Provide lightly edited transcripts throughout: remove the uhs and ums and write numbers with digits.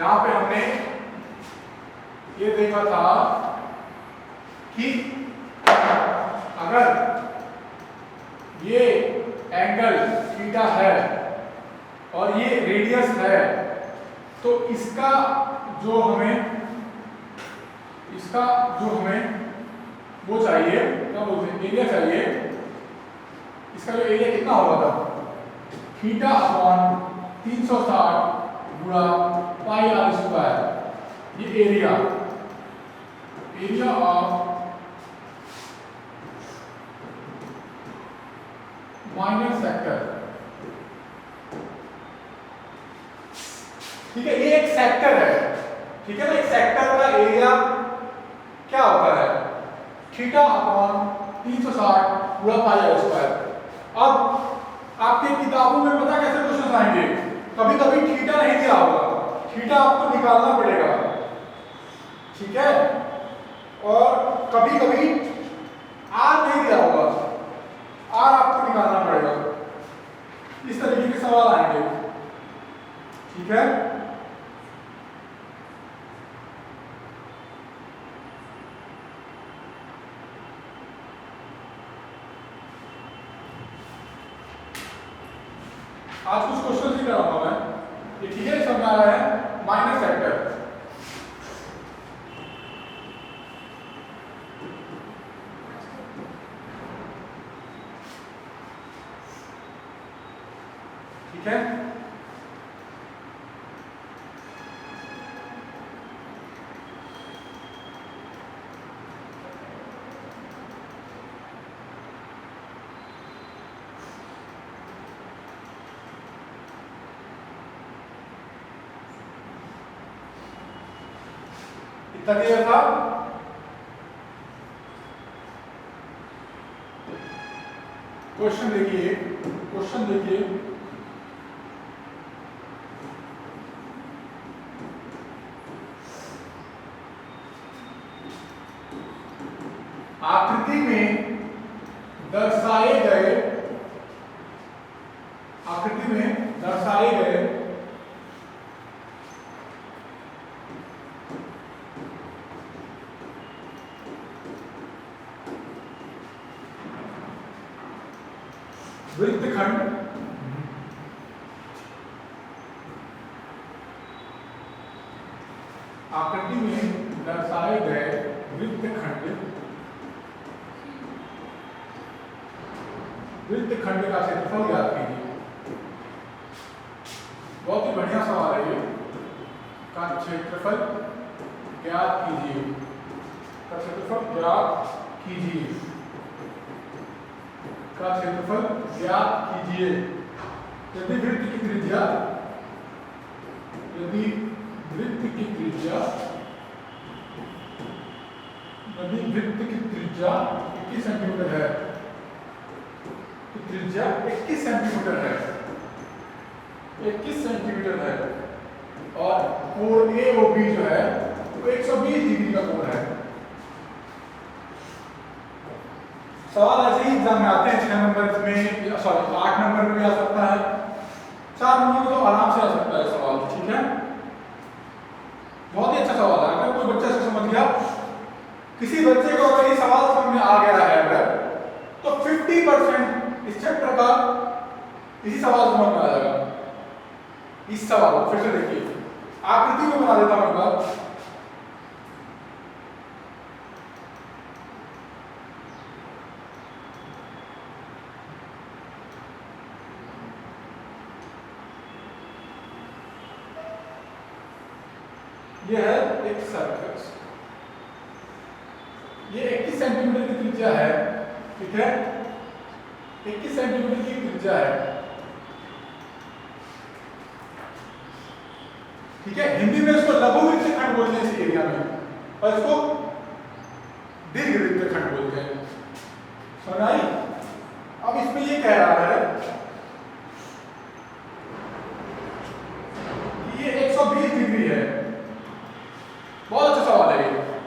जहां पे हमने ये देखा था कि अगर ये एंगल थीटा है और ये रेडियस है तो इसका जो हमें वो चाहिए, क्या बोलते हैं, एरिया चाहिए। इसका जो एरिया कितना होगा था, थीटा अपॉन 360 गुणा पाई आर स्क्वायर। ये एरिया ऑफ माइनर सेक्टर, ठीक है। ये एक सेक्टर है, ठीक है ना। एक सेक्टर का एरिया क्या होता है, थीटा अपॉन 360 गुणा पाई आर स्क्वायर। अब आपके किताबों में पता कैसे क्वेश्चन आएंगे, कभी कभी थीटा नहीं दिया होगा, थीटा आपको निकालना पड़ेगा, ठीक है। और कभी कभी आर नहीं दिया होगा, आर आपको निकालना पड़ेगा। इस तरीके के सवाल आएंगे, ठीक है। आज कुछ क्वेश्चन ही कराऊंगा मैं, ये ठीक है। समझ आ रहा है, माइनर सेक्टर, ठीक है। इतना क्लियर था। क्वेश्चन देखिए, आकृति में दर्शाए गए वृत्तखंड वृत्तखंड का क्षेत्रफल ज्ञात कीजिए। बहुत ही बढ़िया सवाल है ये, का क्षेत्रफल ज्ञात कीजिए, का क्षेत्रफल ज्ञात कीजिए, का क्षेत्रफल ज्ञात कीजिए। यदि वृत्त की त्रिज्या 21 सेंटीमीटर है, तो त्रिज्या 21 सेंटीमीटर है, 21 सेंटीमीटर है, और कोण AOB जो है वो 120 डिग्री का कोण है। सवाल ऐसे ही एग्जाम में आते हैं, 6 नंबर में, सॉरी 8 नंबर में भी आ सकता है, 4 नंबर में तो आराम से आ सकता है सवाल, ठीक है। बहुत ही अच्छा सवाल है। अगर कोई बच्चा से समझ गया, किसी बच्चे को अगर ये सवाल समझ में आ गया है अगर, तो 50% इस चैप्टर का इसी सवाल समझ में आ जाएगा। इस सवाल को फिर से देखिए, आकृति में बना देता हूं मैं। ये है एक सर्कल, ये 21 सेंटीमीटर की त्रिज्या है, ठीक है। 21 सेंटीमीटर की त्रिज्या है, ठीक है। हिंदी में इसको लघु वृत्तखंड बोलते हैं इस एरिया में, और इसको दीर्घ वृत्तखंड बोलते हैं। समझ आई? अब इसमें ये कह रहा है कि ये 120 डिग्री है। बहुत अच्छा सवाल है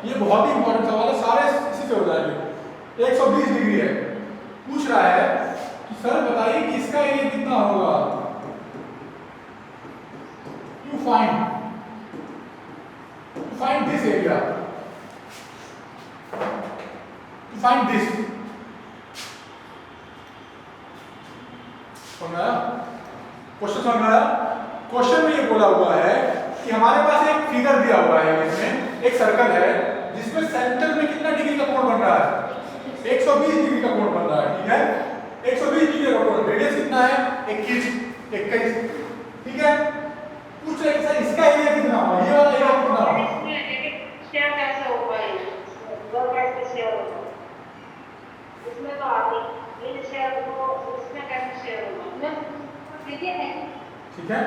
ये बहुत ही इंपॉर्टेंट सवाल है, सारे इसी से हो जाएंगे। 120 डिग्री है, पूछ रहा है कि सर बताइए कि इसका एरिया कितना होगा, you find to find this area, to find this, समझा? क्वेश्चन समझा? क्वेश्चन में ये बोला हुआ है कि हमारे पास एक फिगर दिया हुआ है, इसमें एक सर्कल है जिसमें सेंटर में कितना डिग्री का कोण बन रहा है, 120 डिग्री का कोण बन रहा है, ठीक है? 120 डिग्री का कोण, रेडियस कितना है, 21, ठीक है? पूछ रहे हैं सर इसका एरिया कितना होगा, ये वाला एरिया कितना होगा? शेयर कैसे होगा, दो कैसे शेयर होगा, इसमें तो आती इन शेयर को उसमें कैसे शेयर होगा, ठीक है? ठीक है,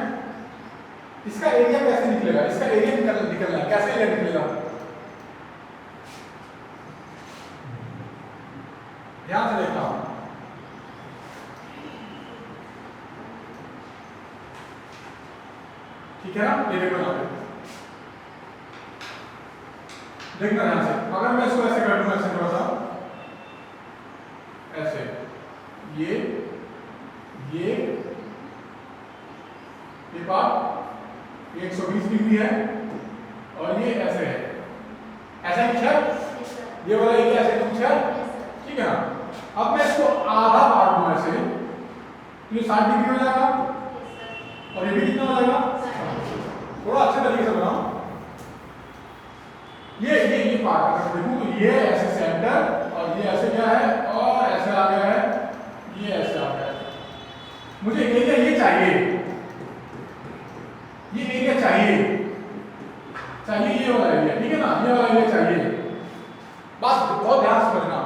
इसका एरिया कैसे निकलेगा, इसका एरिया निकलना है, कैसे एरिया निकलेगा, ध्यान से देखना। ठीक है ना, ये देखो यहाँ पे, देखना ध्यान से। अगर मैं इसको ऐसे कर दूं, ऐसे थोड़ा सा ऐसे, ये पार्ट 120 डिग्री है और ये ऐसे है, ऐसा कुछ है, ये वाला एरिया ऐसे कुछ है, ठीक है ना? अब मैं इसको आधा पार्ट दूं ऐसे, तो ये 60 डिग्री हो जाएगा और ये भी कितना हो जाएगा, थोड़ा अच्छे तरीके से बनाओ। ये पार्ट अगर देखूं तो ये ऐसे सेंटर और ये ऐसे क्या है और ऐसे आ गया है, ये ऐसे आ गया है। मुझे एरिया ये चाहिए, ये एरिया चाहिए ये वाला एरिया, ठीक है ना, ये वाला एरिया चाहिए। बस बहुत ध्यान से समझना।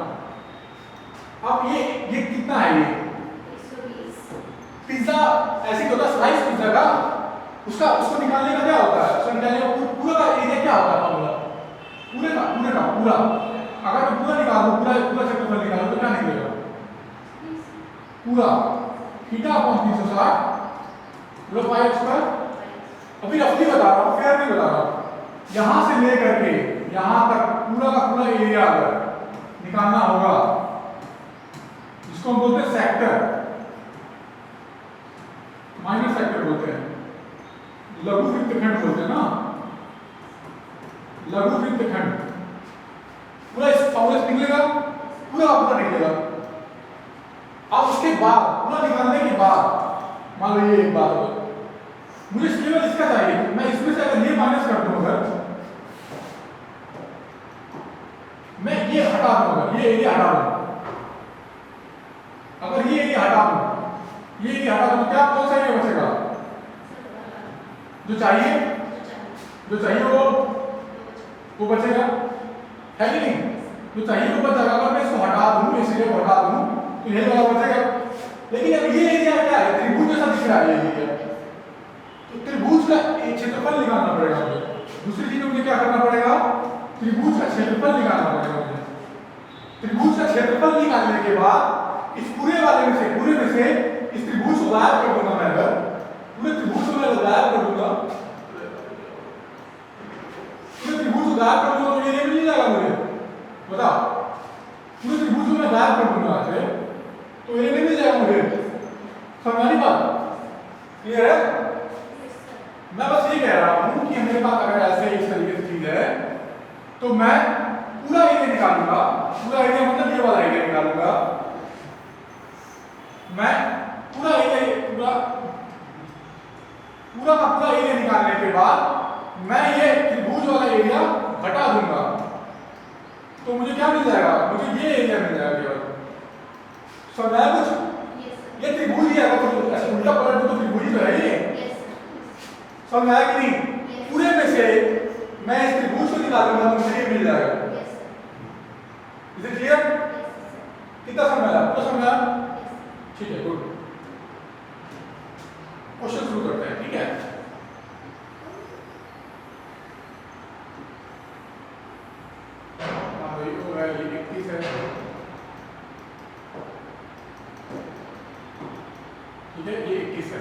अब ये कितना है, ये 120 पिज्जा ऐसे होता है, स्लाइस पिज्जा का उसको निकालने का क्या होता है, उसको निकालने का पूरा का एरिया क्या होता है, फॉर्मूला पूरा। अगर मैं पूरा निकालूं, पूरा क्षेत्रफल निकालूं तो क्या निकलेगा, पूरा थीटा अपॉन 360 पूरा पाई स्क्वायर। अभी रफली बता रहा हूँ, फेयर नहीं बता रहा हूँ। यहां से लेकर के यहां तक पूरा का पूरा एरिया अगर निकालना होगा, जिसको हम बोलते हैं सेक्टर, माइनर सेक्टर बोलते हैं, लघु वृत्तखंड बोलते हैं ना, लघु वृत्तखंड, पूरा इस फॉर्मूले से निकलेगा, पूरा निकलेगा। अब उसके बाद पूरा निकालने के बाद मान लो ये एक बात हो, मुझे केवल इसका चाहिए, मैं इसमें से अगर ये माइनस कर दूं, अगर मैं ये हटा दूं, अगर ये एरिया हटा दूं, अगर ये एरिया हटा दूं, ये एरिया हटा दूं, क्या कौन सा एरिया बचेगा, जो चाहिए वो बचेगा, है कि नहीं? जो चाहिए वो बचेगा। अगर मैं इसको हटा दूं, इस एरिया को हटा दूं, तो यही वाला बचेगा। लेकिन अब ये एरिया क्या है, त्रिभुज जैसा दिख रहा है ये एरिया, तो त्रिभुज का क्षेत्रफल निकालना पड़ेगा मुझे। दूसरी चीज मुझे क्या करना पड़ेगा, त्रिभुज का क्षेत्रफल निकालना पड़ेगा मुझे। त्रिभुज का क्षेत्रफल निकालने के बाद इस पूरे में से इस त्रिभुज को गायब कर दूंगा मैं, अगर पूरे त्रिभुज को मैं गायब कर दूंगा, पूरे त्रिभुज को गायब कर दूंगा तो ये मिल जाएगा मुझे, बताओ। पूरे त्रिभुज को मैं गायब कर दूंगा ऐसे, तो ये मिल जाएगा मुझे। समझ बात क्लियर है? मैं बस ये कह रहा हूं कि मेरे पास अगर ऐसे इस तरीके से चीज है, तो मैं पूरा एरिया निकालूंगा, पूरा एरिया मतलब ये वाला एरिया निकालूंगा, मैं पूरा का पूरा एरिया निकालने के बाद मैं ये त्रिभुज वाला एरिया हटा दूंगा, तो मुझे क्या मिल जाएगा, मुझे ये एरिया मिल जाएगा केवल। समझ आया कुछ? ये त्रिभुज ही है, तो ऐसे उल्टा पलट तो त्रिभुज तो है ये। समझ आया कि नहीं? पूरे में से मैं इस त्रिभुज को निकालूंगा तो मुझे ये मिल जाएगा। Is it clear? कितना समझ आया? पूरा समझ आया? ठीक है, गुड। क्वेश्चन शुरू करते हैं, ठीक है? ये 21 है, ठीक है, ये 21 है,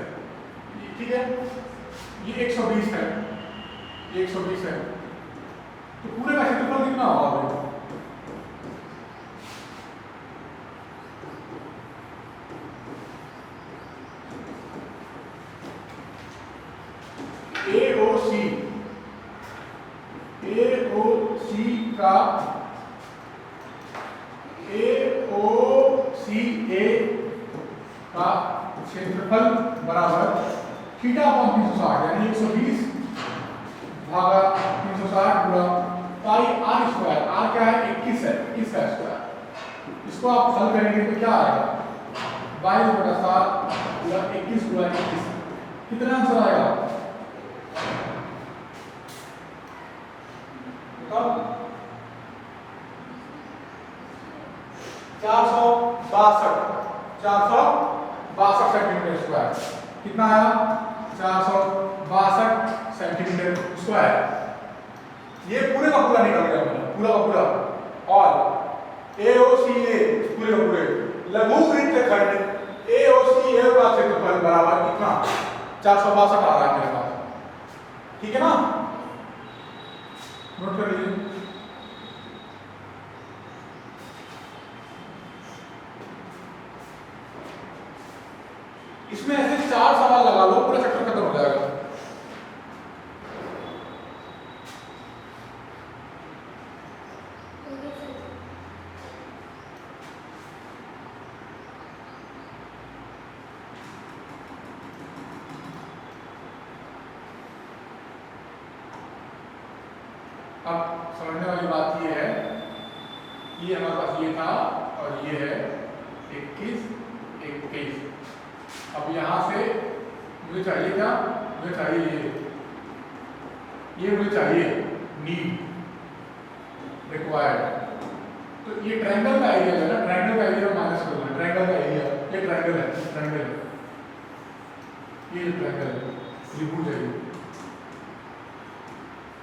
ठीक है, ये 120 है, ये 120 है, तो पूरे का क्षेत्रफल कितना होगा? AOC का AOCA का क्षेत्रफल बराबर थीटा अपॉन 360 यानी 120 भागा 360 गुणा पाई आर स्क्वायर। आर क्या है? 21 है, 21 का स्क्वायर। इसको आप हल करेंगे तो क्या आएगा? 22/7 गुणा 21 गुणा 21। कितना आंसर आएगा? बताओ। 462 सेंटीमीटर स्क्वायर। कितना आया? 462 सेंटीमीटर स्क्वायर। ये पूरे का पूरा निकल गया मेरा, पूरा का पूरा। और AOCA पूरे का पूरे लघुवृत्त खंड AOCA का क्षेत्रफल बराबर कितना? 462 आ रहा है मेरे पास। ठीक है ना? नोट कर लीजिए। इसमें ऐसे 4 सवाल लगा लो, पूरा चैप्टर खत्म हो जाएगा। अब समझने वाली बात ये है, ये हमारे पास ये था और ये है 21, 21। अब यहाँ से मुझे चाहिए क्या? मुझे चाहिए ये मुझे चाहिए नीड रिक्वायर्ड। तो ये ट्रायंगल का एरिया है ना, ट्रायंगल का एरिया माइनस करना है। ट्रायंगल का एरिया, ये ट्रायंगल है, ट्रायंगल है, ये ट्रायंगल है, त्रिभुज है।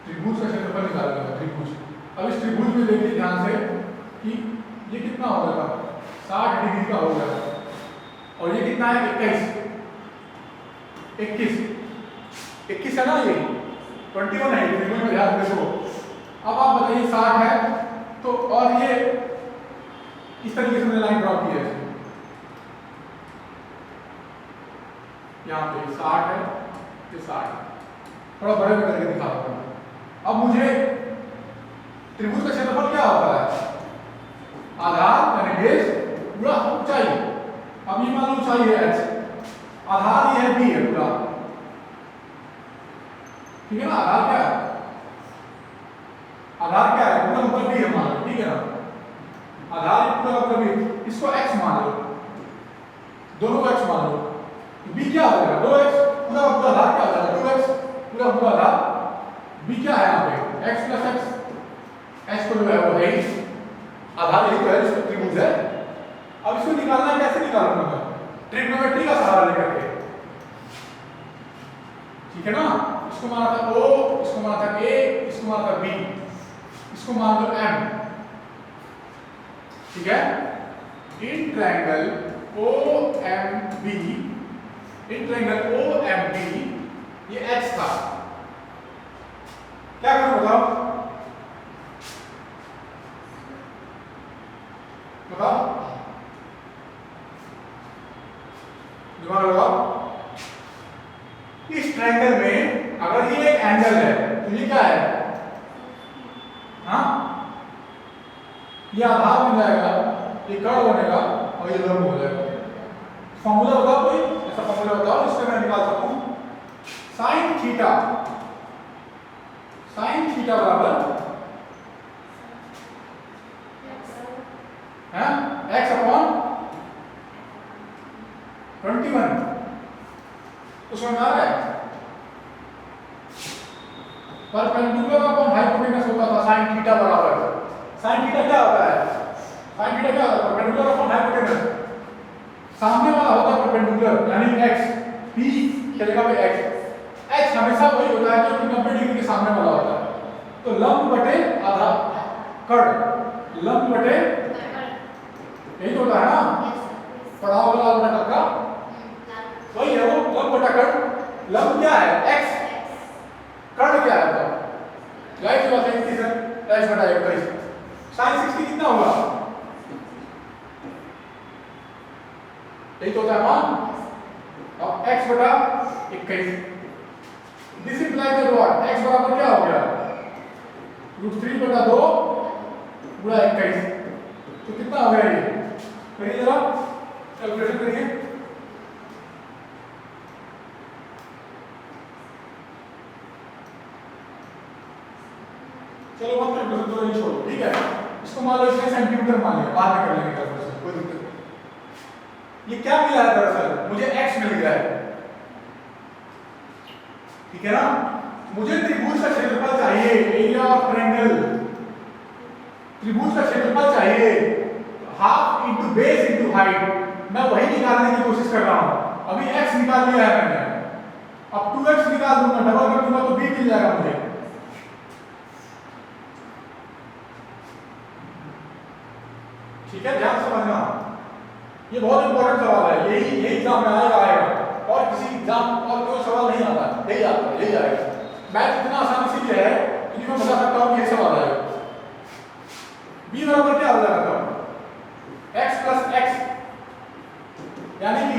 त्रिभुज का क्षेत्रफल निकालना है, त्रिभुज। अब इस त्रिभुज में देखिए ध्यान से कि ये कितना हो गया? 60 डिग्री का हो गया। और ये कितना है? 21 है ना, ये 21 है त्रिभुज में, ध्यान देखो। अब आप बताइए 60 है तो, और ये इस तरीके से मैंने लाइन ड्रॉ की है, यहाँ पे 60 है, ये 60। थोड़ा बड़े में करके दिखा रहा हूँ। अब मुझे त्रिभुज का क्षेत्रफल क्या होता है? आधार यानी बेस गुणा ऊंचाई। अब ये मान लो ऊंचाई है h, आधार ये है b है पूरा। ठीक है ना? आधार क्या है? आधार क्या है? पूरा ऊपर b है मान लो, ठीक है ना? आधार पूरा ऊपर b, इसको x मान लो, दोनों को x मान लो। b क्या हो जाएगा? 2x। पूरा पूरा आधार क्या हो जाएगा? 2x। पूरा पूरा आधार b क्या है यहाँ पे? x plus x। x को जो है वो है आधार, यही तो है जिसका त्रिभुज है। अब इसको निकालना है, कैसे निकालूंगा मैं? ट्रिग्नोमेट्री का सहारा लेकर के। ठीक है ना? इसको माना था O, इसको माना था A, इसको माना था B, इसको मान लो M। ठीक है? In triangle OMB, in triangle OMB ये H था। क्या करूं बताओ? बताओ, दिमाग लगाओ। इस ट्रायंगल में अगर ये एक एंगल है तो ये क्या है? हाँ, ये आधार बन जाएगा, ये कर्व बनेगा और ये लंब हो जाएगा। फॉर्मूला बताओ, कोई ऐसा फॉर्मूला बताओ जिससे मैं निकाल सकूं साइन थीटा बराबर है x अपॉन 21। तो समझ आ रहा है? परपेंडिकुलर अपॉन हाइपोटेनस होता था साइन थीटा बराबर। साइन थीटा क्या होता है? साइन थीटा क्या होता है? Perpendicular upon hypotenuse. सामने वाला होता है परपेंडिकुलर यानी x, p की जगह पे x। x हमेशा वही होता है जो कि 90 डिग्री के सामने वाला होता है। तो लंब बटे आधा कर्ण, लंब बटे, यही तो होता है ना? पढ़ा होगा वाला टक्का, वही है वो, लंब बटा कर्ण। लंब क्या है? x। कर्ण क्या है? तो राइट वाला 21 है, x बटा 21। साइन 60 कितना होगा? यही तो होता है मान। अब x बटा 21। This implies that what? x बराबर क्या हो गया? √3/2 पूरा 21, तो कितना हो गया ये? करिए जरा कैलकुलेशन करिए। चलो मत कैलकुलेशन तो नहीं छोड़ो, ठीक है। इसको मान लो इसने सेंटीमीटर मान लिया, बाद में कर लेंगे कैलकुलेशन, कोई दिक्कत नहीं। ये क्या मिला है दरअसल? मुझे x मिल गया है, ठीक है ना। मुझे त्रिभुज का क्षेत्रफल चाहिए, एरिया ऑफ ट्रायंगल, त्रिभुज का क्षेत्रफल चाहिए, half into base into height. मैं वही निकालने की कोशिश कर रहा हूं। अभी x निकाल लिया है मैंने, अब 2x निकाल दूंगा, डबल कर दूंगा तो b मिल जाएगा मुझे। ठीक है, ध्यान समझना, ये बहुत इंपॉर्टेंट सवाल है, यही एग्जाम में आएगा, और किसी एग्जाम और कोई सवाल नहीं आता, यही आता है, यही आएगा। मैथ इतना आसान इसीलिए है क्योंकि मैं बता सकता हूँ कि यही सवाल आएगा। b बराबर क्या हो जाएगा? x प्लस x, यानी कि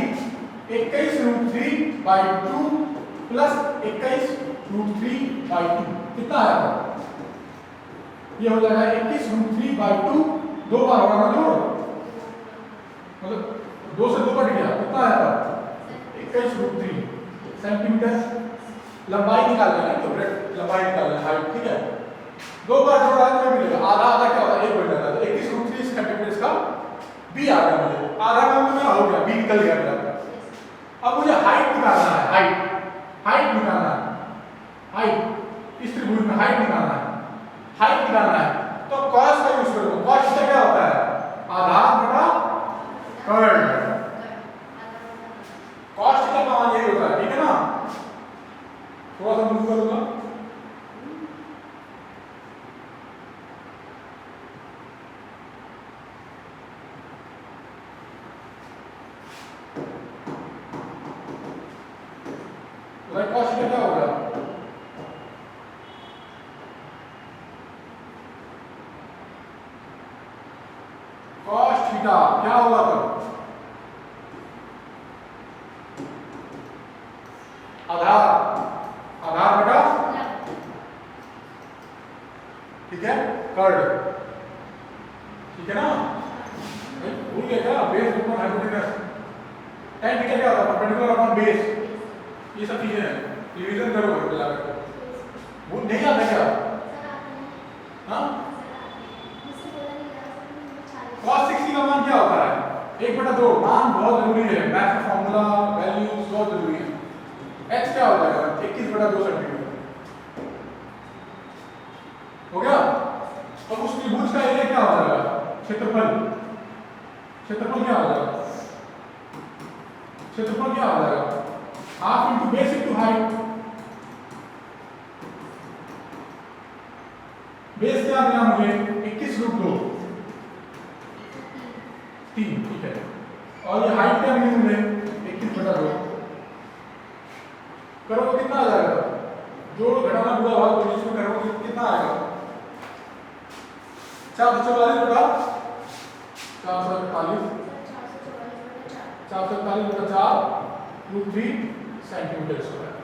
21√3/2 प्लस 21√3/2 कितना आएगा? ये हो जाएगा 21√3/2, दो बार होगा ना जोड़, मतलब 2 से 2 कट गया, कितना आएगा? 21√3 सेंटीमीटर। लंबाई निकालना है तो लंबाई निकालना है, हाइट, ठीक है। दो बार जोड़ा तो मिलेगा, आधा आधा क्या होता है? 1 बन जाता है। 21√3 सेंटीमीटर इसका b आ गया मुझे, आधा काम तो मेरा हो गया, b निकल गया मेरा। अब मुझे हाइट निकालना है, हाइट निकालना है, हाइट इस त्रिभुज में हाइट निकालना है, हाइट निकालना है तो cos का यूज करूंगा। cos से क्या होता है? आधार बटा कर्ड। cos थीटा का मान यही होता है, ठीक है ना। थोड़ा सा मूव करूंगा, cos थीटा क्या होगा? cos थीटा क्या होगा तब? आधार बटा, ठीक है, कर्ड, ठीक है ना। भूल गया क्या? Base upon hypotenuse, tan theta क्या होता है? परपेंडिकुलर अपॉन बेस, ये सब चीजें हैं, रिवीजन करो मिला कर। वो नहीं आता क्या? हाँ, cos 60 का मान क्या होता है? 1/2। मान बहुत जरूरी है, मैथ का फॉर्मूला वैल्यूज बहुत जरूरी है। h क्या होता है? 21/2 सेंटीमीटर हो गया। तो उस त्रिभुज का एरिया क्या हो जाएगा? क्षेत्रफल क्या हो जाएगा? क्षेत्रफल क्या हो जाएगा? Half into base into height. Base क्या मिला मुझे? 21√2, 3, ठीक है। और ये हाइट क्या मिली मुझे? 21/2। करो तो कितना आ जाएगा? जोड़ घटाना पूरा भाग तो इसमें करो तो कितना आएगा? 444 बटा 441, 441/4√3 सेंटीमीटर स्क्वायर।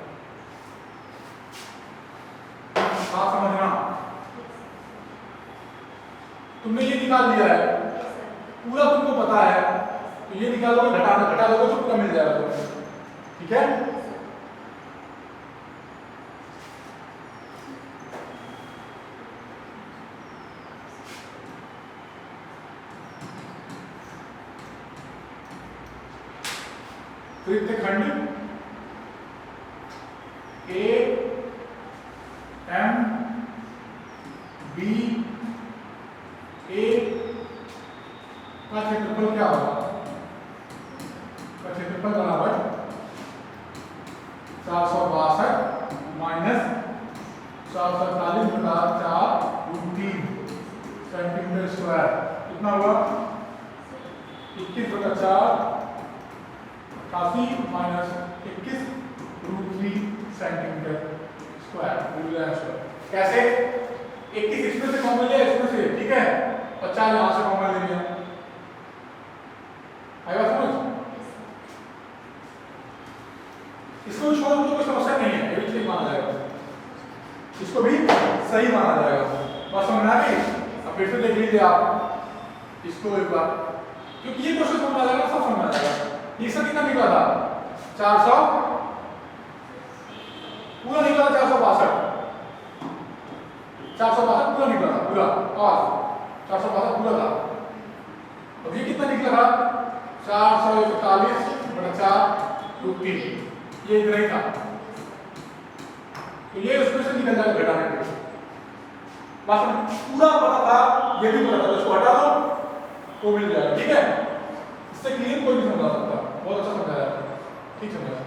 बात समझना, तुमने ये निकाल लिया है, पूरा तुमको पता है, तो ये निकालोगे, घटा दोगे तो पूरा मिल जाएगा तुम्हें, ठीक है। वृत्तखंड ए एम बी ए का क्षेत्रफल क्या होगा? का क्षेत्रफल बराबर 462 माइनस 447/4√3 सेंटीमीटर स्क्वायर, कितना हुआ? 21/4 88 माइनस 21√3 सेंटीमीटर स्क्वायर। कैसे? 21 इसमें से कॉमन लिया, इसमें से, ठीक है, 50 यहां से कॉमन ले लिया, आएगा समझ? इसको भी छोड़ दो तो कोई समस्या नहीं है, ये भी सही माना जाएगा, इसको भी सही माना जाएगा। बस समझना भी, अब अब फिर से देख लीजिए आप इसको एक बार, क्योंकि ये क्वेश्चन समझ आ जाएगा, सब समझ आ जाएगा। ये सब कितना निकला था 400 पूरा निकला, 462 पूरा निकला था पूरा, और 462 पूरा था। अब ये कितना निकला था 441/4√3, ये इतना ही था। तो ये उसमें से निकल जाएगा घटाने के, बस पूरा पता था, ये भी पता था, इसको हटा दो तो मिल जाएगा। ठीक है, इससे क्लियर कोई नहीं समझा सकता, बहुत अच्छा समझाया, ठीक समझाया।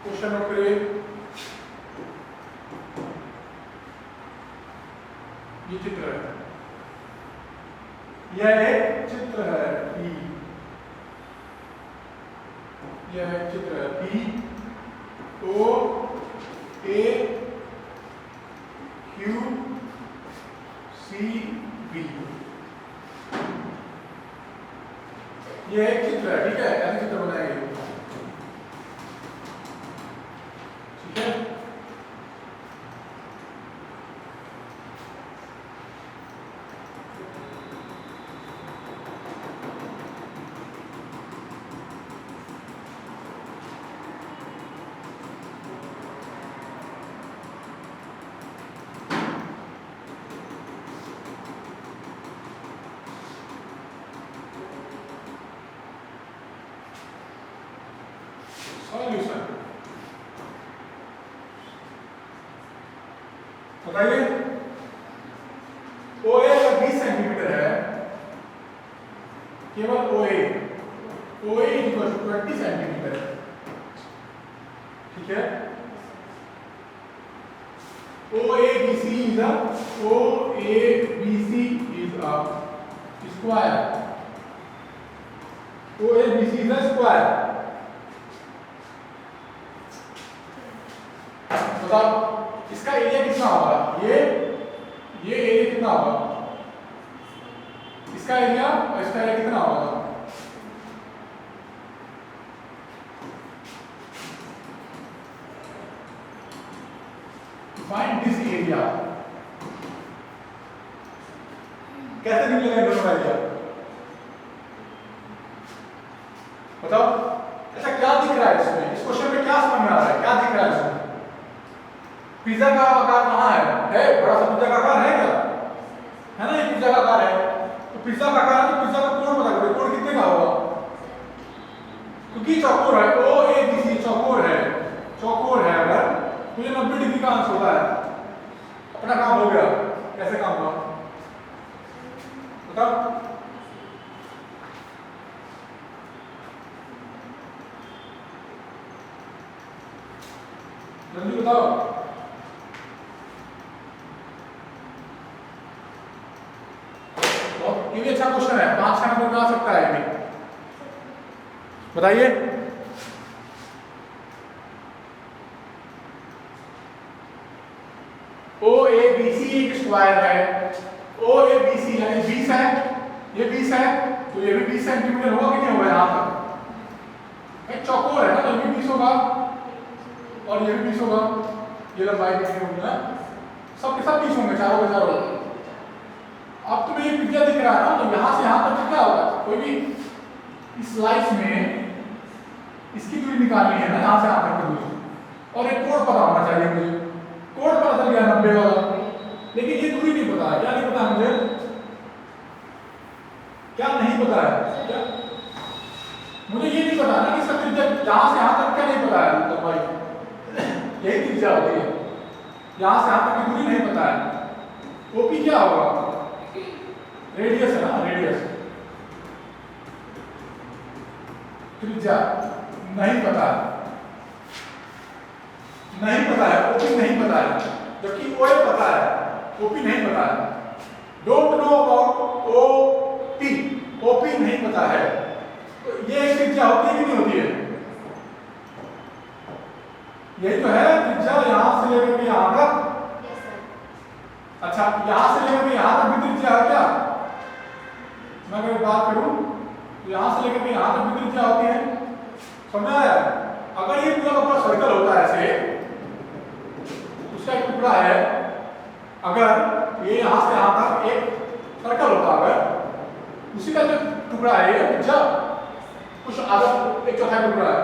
क्वेश्चन नंबर 1, ये चित्र है, यह एक चित्र है P, यह एक चित्र है P O A Q C B, यह एक चित्र है। ठीक है, ऐसे चित्र बनाएंगे, ठीक है। सॉल्यूशन बताइए, OA अगर 20 सेंटीमीटर है, केवल OA 20 सेंटीमीटर, ठीक है। OABC is a square, OABC is a square। बताओ इसका एरिया कितना होगा, ये एरिया कितना होगा, इसका एरिया और इसका एरिया कितना होगा। फाइंड दिस एरिया, कैसे निकलेगा दोनों का एरिया बताओ। ऐसा क्या दिख रहा है इसमें, इस क्वेश्चन में क्या समझ में आ रहा है, क्या दिख रहा है इसमें। पिज्जा का आकार कहाँ है बड़ा सा पिज्जा का आकार है क्या, है ना, ये पिज्जा का आकार है। तो पिज्जा का आकार है तो पिज्जा का कोण पता करो, कोण कितने का होगा, क्योंकि चौकोर है, OABC चौकोर है अगर तो ये 90 डिग्री का अंश होता है। अपना काम हो गया, कैसे काम हुआ बताओ। जल्दी बताओ। ये भी अच्छा क्वेश्चन है, 5-6 नंबर में आ सकता है ये भी, बताइए। OABC एक स्क्वायर है, OABC यानी 20 है, ये 20 है तो ये भी 20 सेंटीमीटर होगा कि नहीं होगा, यहाँ तक एक चौकोर है ना, तो ये भी 20 होगा और ये भी 20 होगा, ये लंबाई कितनी होगी ना, सब के सब 20 होंगे, चारों के चारों। अब तुम्हें ये पिज्जा दिख रहा है ना, तो यहाँ से यहाँ तक क्या होगा, कोई भी इस स्लाइस में इसकी दूरी निकालनी है ना, यहाँ से यहाँ तक की दूरी, और एक कोण पता होना चाहिए मुझे, कोण पता चल गया 90 वाला, लेकिन ये दूरी नहीं पता है। क्या नहीं पता मुझे, क्या नहीं पता है, क्या मुझे ये नहीं पता ना कि इसका त्रिज्या यहाँ से यहाँ तक क्या नहीं पता है, तो भाई यही त्रिज्या होती है, यहाँ से यहाँ तक की दूरी नहीं पता है। OP क्या होगा, रेडियस है ना, रेडियस, त्रिज्या नहीं पता है, OP नहीं पता है, जबकि OA पता है, OP नहीं पता है। Don't know about OP, OP नहीं पता है। तो ये एक त्रिज्या होती है कि नहीं होती है? यही तो है त्रिज्या, यहां से लेकर के यहां तक। अच्छा, यहां से लेकर के यहां तक भी त्रिज्या है क्या? मैं अगर बात करूं तो यहां से लेकर के यहां तक भी त्रिज्या होती है, समझ आया? अगर ये पूरा का पूरा सर्कल होता है ऐसे, उसका एक टुकड़ा है, अगर ये यहां से यहां तक एक सर्कल होता है, उसी का जो टुकड़ा है ये त्रिज्या कुछ आधा एक चौथाई टुकड़ा है,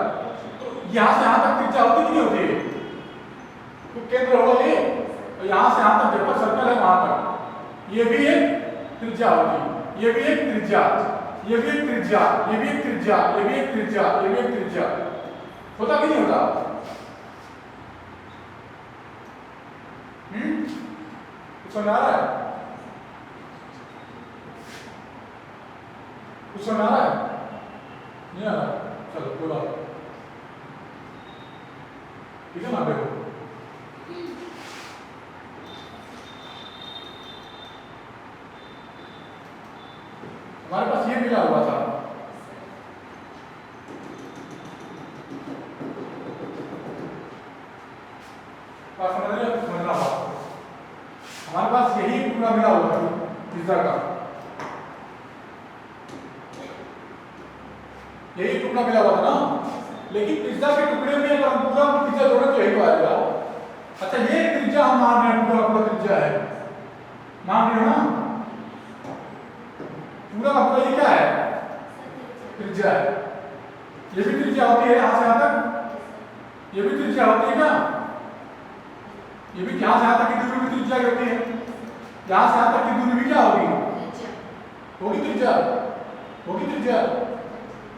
तो यहां से यहां तक त्रिज्या होती कि नहीं होती है? तो केंद्र होगा ये, और यहां से यहां तक जब तक सर्कल है वहां तक ये भी एक त्रिज्या होगी, ये भी एक त्रिज्या, ये भी एक त्रिज्या, ये भी एक त्रिज्या, ये भी एक त्रिज्या, ये भी एक त्रिज्या। होता कि नहीं होता? कुछ समझ आ रहा है? कुछ समझ आ रहा है? नहीं आ रहा? चलो कोई बात, ठीक है ना? देखो हमारे पास ये मिला हुआ था, समझना बात, हमारे पास यही टुकड़ा मिला हुआ था पिज्जा का, यही टुकड़ा मिला हुआ था ना। लेकिन पिज्जा के टुकड़े में अगर हम पूरा पिज्जा जोड़े तो यही तो आएगा। अच्छा, ये त्रिज्या हम मान रहे हैं, पूरा पूरा त्रिज्या है, मान रहे हो ना? पूरा का पूरा ये क्या है? त्रिज्या है। ये भी त्रिज्या होती है यहां से यहां तक, ये भी त्रिज्या होती है क्या? ये भी यहां से यहां तक की दूरी भी त्रिज्या होती है, यहां से यहां तक की दूरी भी क्या होगी? होगी त्रिज्या, होगी त्रिज्या।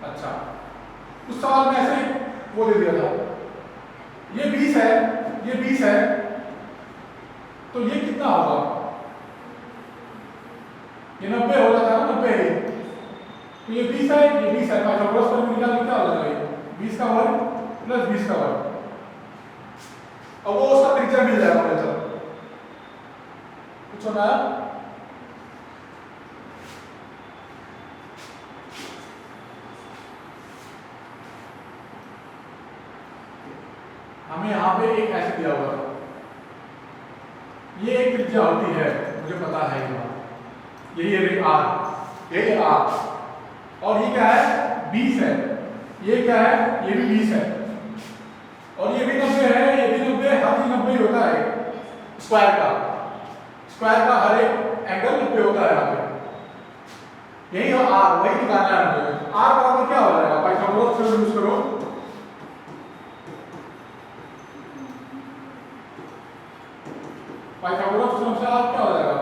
अच्छा, उस सवाल में ऐसे वो दे दिया था, ये 20 है, ये 20 है, तो ये कितना होगा? ये 90 हो जाता है ना, 90 है, तो ये 20 है, ये 20 है, पाइथागोरस पर निकाल के क्या हो जाएगा? ये 20 का वर्ग प्लस 20 का वर्ग। अब वो उसका त्रिज्या मिल जाएगा मुझे। चलो कुछ होना है? हमें यहाँ पे एक ऐसे दिया हुआ था, ये एक त्रिज्या होती है, मुझे पता है ये बात, यही है R, ये R, और ये क्या है? 20 है, ये क्या है? ये भी 20 है, और ये भी 90 है, ये भी 90, हर चीज 90 ही होता है, स्क्वायर का हर एक एंगल 90 होता है यहाँ पे, यही है R, वही निकालना है मुझे। R बराबर क्या हो जाएगा? पाइथागोरस थ्योरम यूज करो, पाइथागोरस थ्योरम से R क्या हो जाएगा?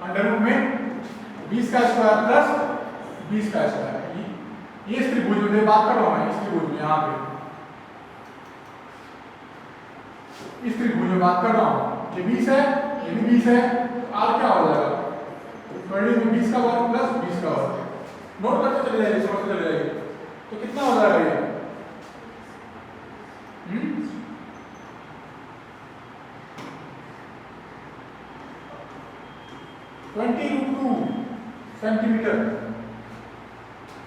अंडर रूट में 20 का स्क्वायर प्लस 20 का स्क्वायर, ये इस त्रिभुज में बात कर रहा हूं मैं, इस त्रिभुज में, यहाँ पे इस त्रिभुज में बात कर रहा हूं, ये 20 है, ये भी 20 है, तो R क्या हो जाएगा? 20 का वर्ग प्लस 20 का वर्ग। नोट करते चले जाइए, समझते चले जाइए, तो कितना हो जाएगा ये? 20√2 सेंटीमीटर।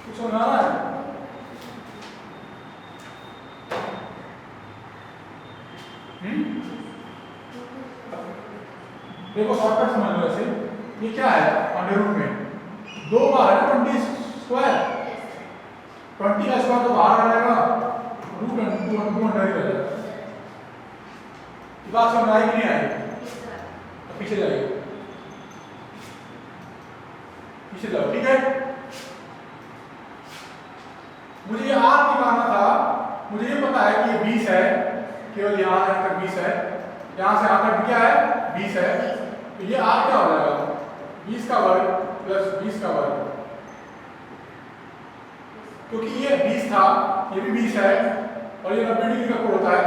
कुछ समझ आ रहा है? देखो शॉर्टकट समझ लो ऐसे, ये क्या है? अंडर रूट में 2 बार है 20 स्क्वायर, 20 का स्क्वायर तो बाहर आ जाएगा, रूट अंडर ही रहेगा। ये बात समझ आई कि नहीं आई? तो पीछे जाइए, पीछे जाओ, ठीक है? मुझे ये R निकालना था, मुझे ये पता है कि ये 20 है, केवल यहाँ तक 20 है, यहाँ से यहाँ तक क्या है? 20 है, तो ये R क्या हो जाएगा? 20 का वर्ग प्लस 20 का वर्ग, क्योंकि ये 20 था, ये भी 20 है, और ये 90 डिग्री का कोण होता है।